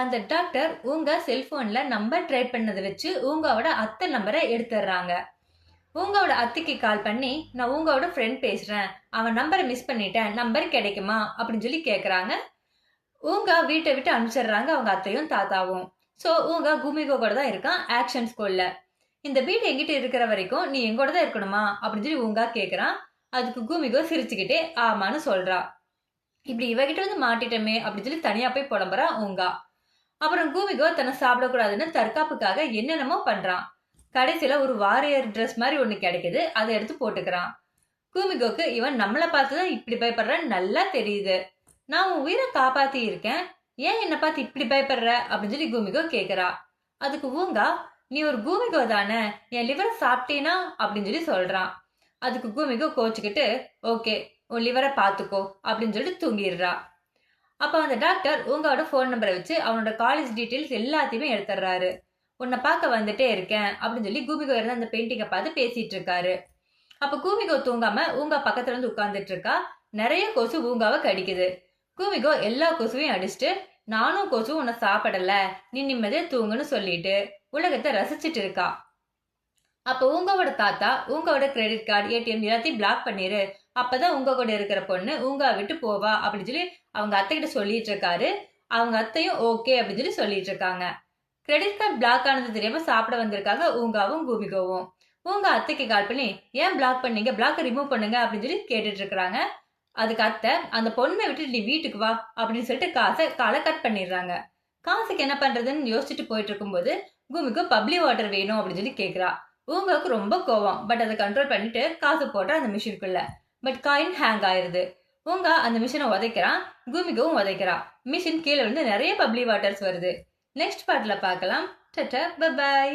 அந்த டாக்டர் உங்க செல்போன்ல நம்பர் ட்ரை பண்ணதை வச்சு உங்களோட அத்தை நம்பரை எடுத்துடுறாங்க. உங்களோட அத்தைக்கு கால் பண்ணி, நான் உங்களோட ஃப்ரெண்ட் பேசுறேன், அவன் நம்பரை மிஸ் பண்ணிட்டேன், நம்பர் கிடைக்குமா அப்படின்னு சொல்லி கேக்குறாங்க. உங்க வீட்டை விட்டு அனுப்பிச்சிடுறாங்க அவங்க அத்தையும் தாத்தாவும். ஸோ உங்க குமிகோ கூட தான் இருக்கான் ஆக்ஷன் ஸ்கூல்ல. இந்த வீடு எங்கிட்ட இருக்கிற வரைக்கும் நீ எங்கூட தான் இருக்கணுமா அப்படின்னு சொல்லி உங்க கேக்குறான். அதுக்கு குமிகோ சிரிச்சுக்கிட்டே ஆமான்னு சொல்றா. இப்படி இவகிட்ட வந்து மாட்டிட்டமே அப்படின்னு சொல்லி தனியா போய் புலம்புறா உங்கா. அப்புறம் குமிகோ தன்னை சாப்பிடக்கூடாதுன்னு தற்காப்புக்காக என்னென்னமோ பண்றான். கடைசியில ஒரு வாரியர் ட்ரெஸ் மாதிரி ஒண்ணு கிடைக்குது, அதை எடுத்து போட்டுக்கிறான். குமிகோக்கு இவன் நம்மளை பார்த்துதான் இப்படி பயப்படுறான்னு நல்லா தெரியுது. நான் உன் உயிரை காப்பாத்தி இருக்கேன், ஏன் என்னை பார்த்து இப்படி பயப்படுற அப்படின்னு சொல்லி குமிகோ கேக்குறா. அதுக்கு ஊங்கா, நீ ஒரு குமிகோ தானே, என் லிவரை சாப்பிட்டீனா அப்படின்னு சொல்லி சொல்றான். அதுக்கு குமிகோ கோச்சுக்கிட்டு, ஓகே உன் லிவரை பார்த்துக்கோ அப்படின்னு சொல்லிட்டு தூங்கிடுறா. அப்போ அந்த டாக்டர் உங்களோட ஃபோன் நம்பரை வச்சு அவனோட காலேஜ் டீட்டெயில்ஸ் எல்லாத்தையுமே எடுத்துடுறாரு. உன்னை பார்க்க வந்துட்டே இருக்கேன் அப்படின்னு சொல்லி குமிகோ இருந்த அந்த பெயிண்டிங்கை பார்த்து பேசிட்டு இருக்காரு. அப்போ குமிகோ தூங்காம ஊங்கா பக்கத்துல இருந்து உட்கார்ந்துட்டு இருக்கா. நிறைய கொசு ஊங்காவை கடிக்குது. குமிகோ எல்லா கொசுவையும் அடிச்சுட்டு, நானும் கொசு உன்னை சாப்பிடல, நீ நிம்மதியா தூங்குன்னு சொல்லிட்டு உலகத்தை ரசிச்சுட்டு இருக்கா. அப்போ உங்களோட தாத்தா உங்களோட கிரெடிட் கார்டு ஏடிஎம் எல்லாத்தையும் பிளாக் பண்ணிரு, அப்பதான் உங்க கூட இருக்கிற பொண்ணு உங்க விட்டு போவா அப்படின்னு சொல்லி அவங்க அத்தை கிட்ட சொல்லிட்டு இருக்காரு. அவங்க அத்தையும் ஓகே அப்படின்னு சொல்லி சொல்லிட்டு இருக்காங்க. கிரெடிட் கார்டு பிளாக் ஆனது தெரியாம சாப்பிட வந்திருக்காங்க ஊங்காவும் குமிகோவும். உங்க அத்தைக்கு கால் பண்ணி, ஏன் பிளாக் பண்ணீங்க, பிளாக் ரிமூவ் பண்ணுங்க அப்படின்னு சொல்லி கேட்டுட்டு இருக்காங்க. அதுக்கு அத்தை, அந்த பொண்ணை விட்டு நீ வீட்டுக்கு வா அப்படின்னு சொல்லிட்டு காலை கட் பண்ணிடுறாங்க. காசுக்கு என்ன பண்றதுன்னு யோசிச்சுட்டு போயிட்டு இருக்கும்போது குமிகோ பப்ளி வாட்டர் வேணும் அப்படின்னு சொல்லி கேக்குறா. உங்களுக்கு ரொம்ப கோவம், பட் அதை கண்ட்ரோல் பண்ணிட்டு காசு போடுற அந்த மிஷினுக்குள்ள. பட் காயின் ஹேங் ஆயிருது. உங்க அந்த மிஷினை உதைக்கிறான், குமிகவும் உதைக்கிறா. மிஷின் கீழே வந்து நிறைய பப்ளி வாட்டர்ஸ் வருது. நெக்ஸ்ட் பார்ட்ல பார்க்கலாம். Tata, bye bye.